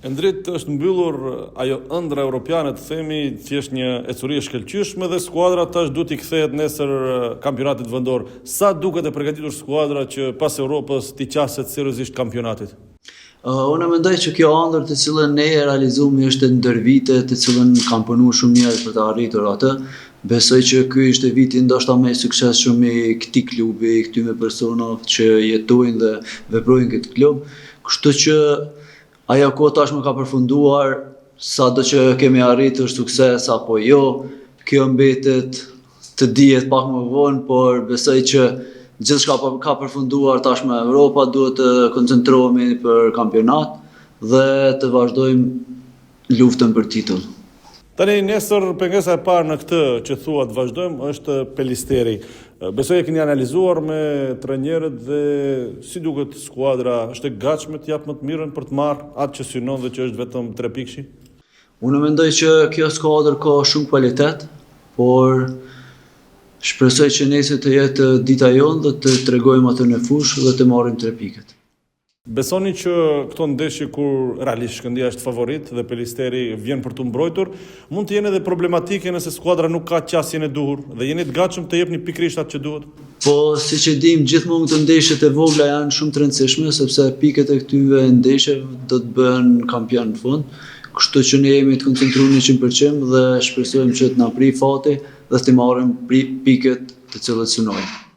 Endrit është mbyllur ajo ëndra europiane, të themi, thjesht një ecuri e shkëlqyeshme dhe skuadra tash duhet i kthehet nesër kampionatit vendor. Sa duket e përgatitur skuadra që pas Europës t'i qaset seriozisht kampionatit? Unë mendoj që kjo ëndër të cilën ne e realizumi është ndër vite të cilën kam punuar shumë mirë për të arritur atë. Besoj që ky ishte viti ndoshta më i suksesshëm i këtij klubi, i këtyre personave që jetojnë dhe veprojnë këtë klub. Kështu që ajo kohë tashmë ka përfunduar, sado që kemi arritur sukses apo jo, kjo mbetet të dihet pak më vonë, por besoj që gjithçka ka përfunduar tashmë Europa, duhet të koncentrohemi për kampionat dhe të vazhdojmë luftën për titull. Tani nesër pengesa e parë në këtë që thua të vazhdojmë është Pelisteri. Besoj e keni analizuar me trajnerët dhe si duket skuadra, është e gatshme të japë më të mirën për të marrë atë që synon dhe që është vetëm 3 pikëshi? Unë mendoj që kjo skuadër ka shumë kvalitet, por shpresoj që nesër të jetë dita jonë dhe të tregojmë atë në fushë dhe të marrim 3 pikët. Besoni që këto ndeshje kur realisht Shkëndija është favorit dhe Pelisteri vjen për të mbrojtur, mund të jenë edhe problematike nëse skuadra nuk ka qasjen e duhur dhe jeni të gatshëm të jepni pikërisht atë që duhet? Po, siç e dim, gjithmonë këto ndeshjet e vogla janë shumë të rëndësishme sepse pikët e këtyre ndeshjeve do të bëhen kampion në fund. Kështu që ne jemi të koncentruar 100% dhe shpresojmë që të na prij fati dhe të marrim pikët të cilët synojmë.